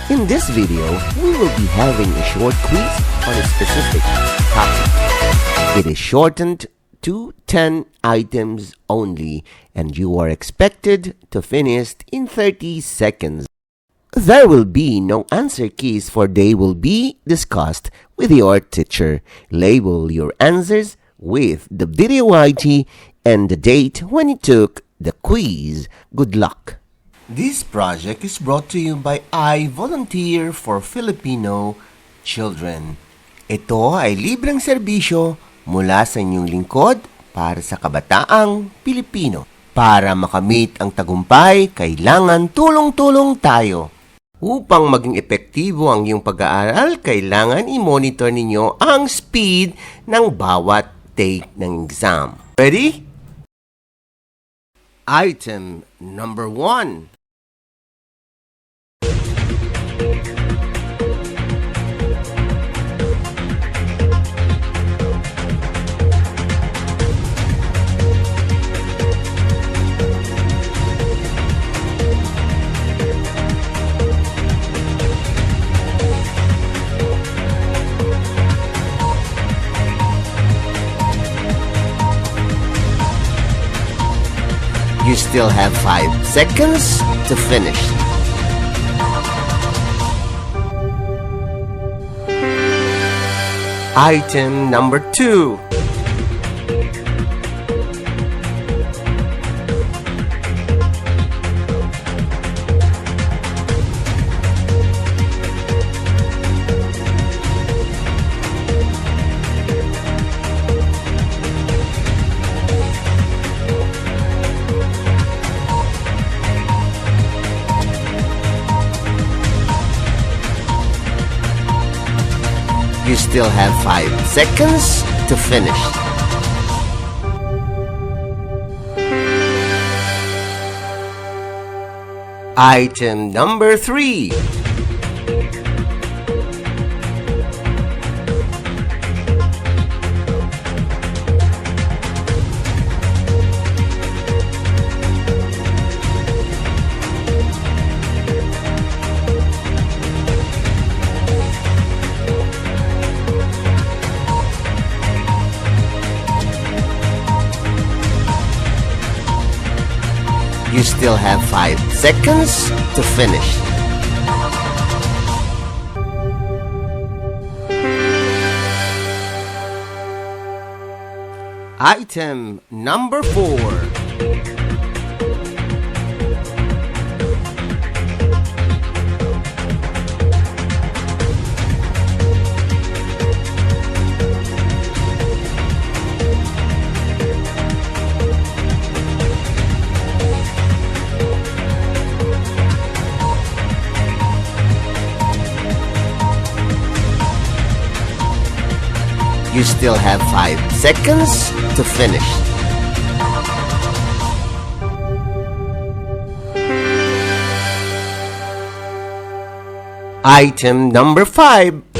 In this video, we will be having a short quiz on a specific topic. It is shortened to 10 items only, and you are expected to finish in 30 seconds. There will be no answer keys, for they will be discussed with your teacher. Label your answers with the video ID and the date when you took the quiz. Good luck! This project is brought to you by I Volunteer for Filipino Children. Ito ay libreng serbisyo mula sa inyong lingkod para sa kabataang Pilipino. Para makamit ang tagumpay, kailangan tulong-tulong tayo. Upang maging epektibo ang iyong pag-aaral, kailangan i-monitor ninyo ang speed ng bawat take ng exam. Ready? Item number 1. You still have 5 seconds to finish. Item number 2. You still have 5 seconds to finish. Item number 3. You still have 5 seconds to finish. Item number 4. You still have 5 seconds to finish. Item number 5.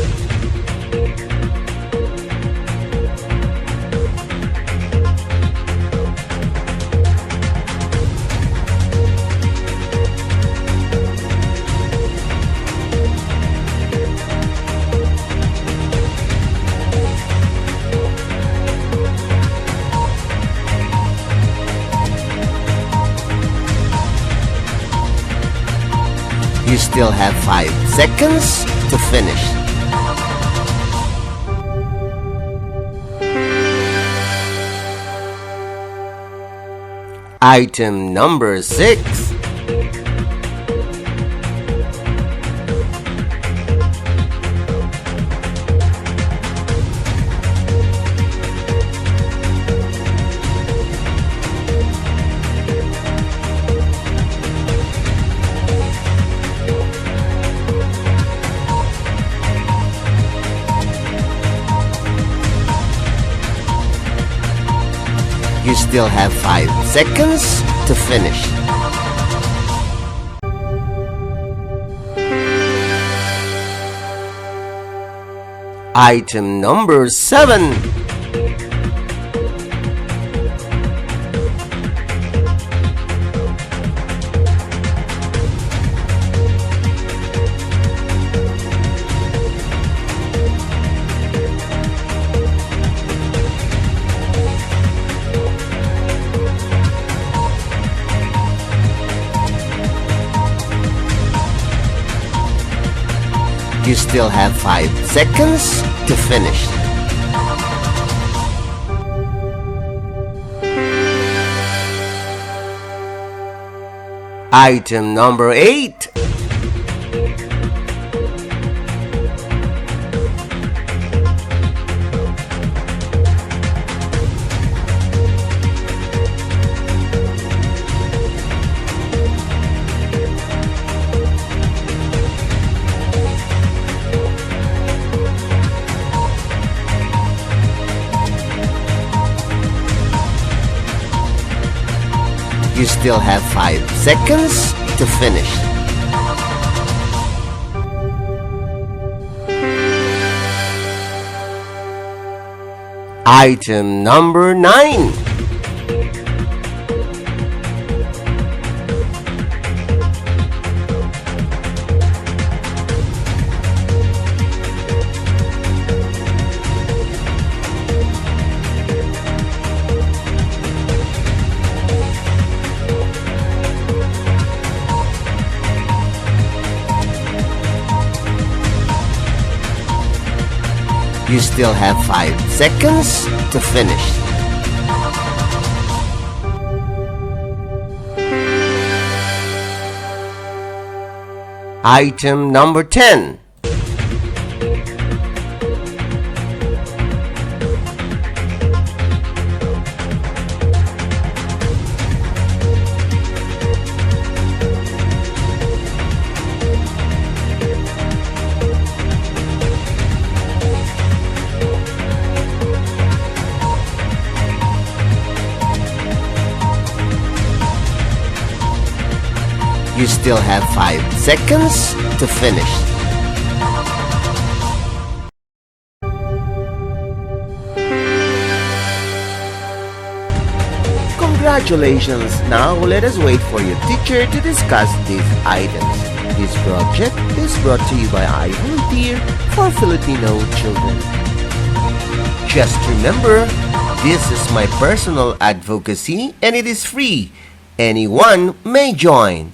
You still have 5 seconds to finish. Item number 6. You still have 5 seconds to finish. Item number 7. You still have 5 seconds to finish. Item number 8. You still have 5 seconds to finish. Item number 9. You still have 5 seconds to finish. Item number 10. You still have 5 seconds to finish. Congratulations! Now let us wait for your teacher to discuss these items. This project is brought to you by I Volunteer for Filipino Children. Just remember, this is my personal advocacy and it is free. Anyone may join.